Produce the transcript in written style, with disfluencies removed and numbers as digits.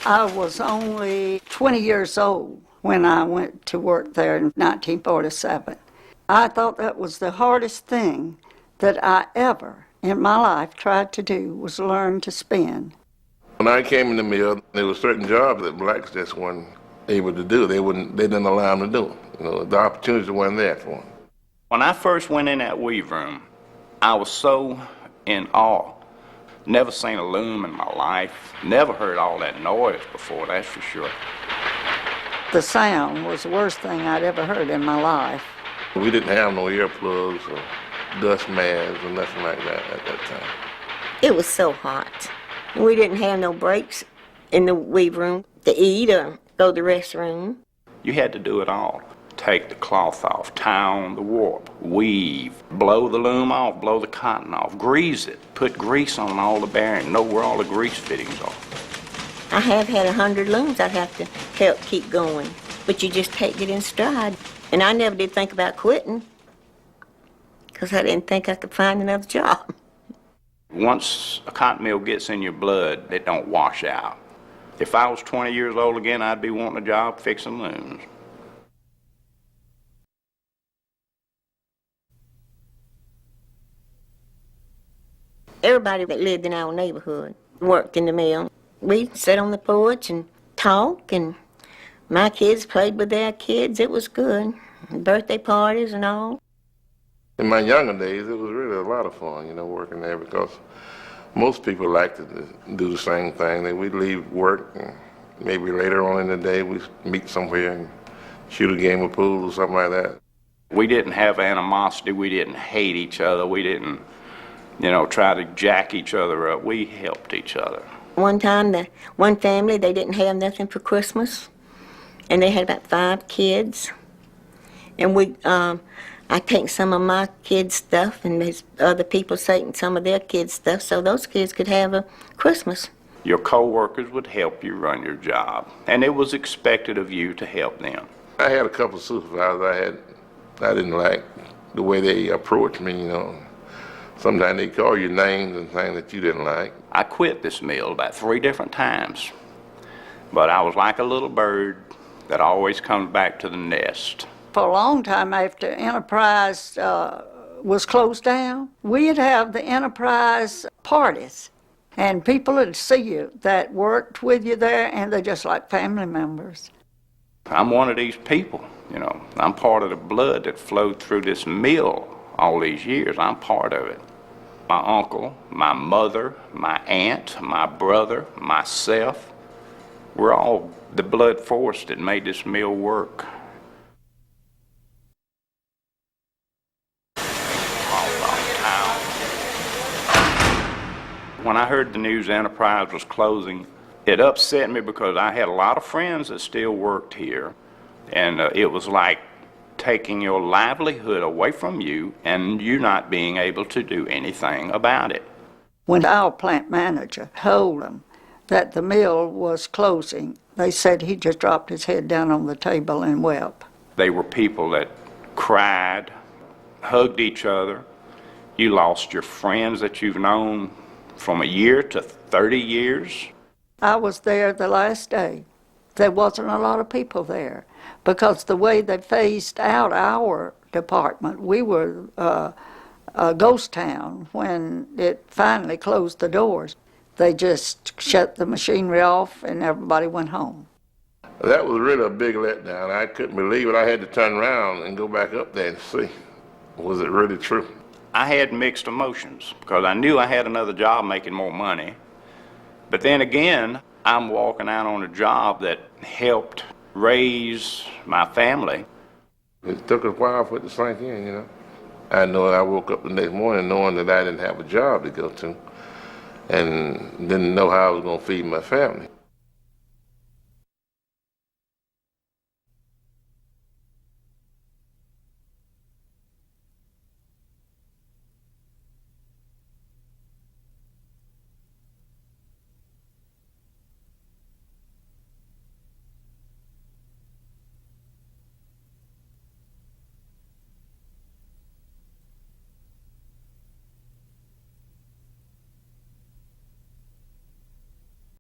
I was only 20 years old when I went to work there in 1947. I thought that was the hardest thing that I ever in my life tried to do was learn to spin. When I came in the mill, there were certain jobs that blacks just weren't able to do. They didn't allow them to do them. You know, the opportunities weren't there for them. When I first went in that weave room, I was so in awe. Never seen a loom in my life. Never heard all that noise before, that's for sure. The sound was the worst thing I'd ever heard in my life. We didn't have no earplugs or dust masks or nothing like that at that time. It was so hot. We didn't have no breaks in the weave room to eat or go to the restroom. You had to do it all. Take the cloth off, tie on the warp, weave, blow the loom off, blow the cotton off, grease it, put grease on all the bearings, know where all the grease fittings are. I have had 100 looms I'd have to help keep going, but you just take it in stride. And I never did think about quitting, because I didn't think I could find another job. Once a cotton mill gets in your blood, it don't wash out. If I was 20 years old again, I'd be wanting a job fixing looms. Everybody that lived in our neighborhood worked in the mill. We'd sit on the porch and talk, and my kids played with their kids. It was good. Birthday parties and all. In my younger days, it was really a lot of fun, you know, working there, because most people liked to do the same thing. We'd leave work, and maybe later on in the day, we'd meet somewhere and shoot a game of pool or something like that. We didn't have animosity. We didn't hate each other. We didn't, try to jack each other up. We helped each other. One time, one family, they didn't have nothing for Christmas, and they had about 5 kids. And I take some of my kids' stuff, and there's other people taking some of their kids' stuff, so those kids could have a Christmas. Your co-workers would help you run your job, and it was expected of you to help them. I had a couple of supervisors I didn't like the way they approached me, Sometimes they call you names and things that you didn't like. I quit this mill about 3 different times, but I was like a little bird that always comes back to the nest. For a long time after Enterprise was closed down, we'd have the Enterprise parties, and people would see you that worked with you there, and they're just like family members. I'm one of these people, I'm part of the blood that flowed through this mill all these years. I'm part of it. My uncle, my mother, my aunt, my brother, myself, we're all the blood force that made this mill work. When I heard the news Enterprise was closing, it upset me because I had a lot of friends that still worked here, and it was like taking your livelihood away from you and you not being able to do anything about it. When our plant manager told them that the mill was closing, they said he just dropped his head down on the table and wept. They were people that cried, hugged each other. You lost your friends that you've known from a year to 30 years. I was there the last day. There wasn't a lot of people there because the way they phased out our department, we were a ghost town when it finally closed the doors. They just shut the machinery off and everybody went home. That was really a big letdown. I couldn't believe it. I had to turn around and go back up there and see, was it really true? I had mixed emotions because I knew I had another job making more money. But then again, I'm walking out on a job that helped raise my family. It took a while for it to sink in, I know I woke up the next morning knowing that I didn't have a job to go to and didn't know how I was going to feed my family.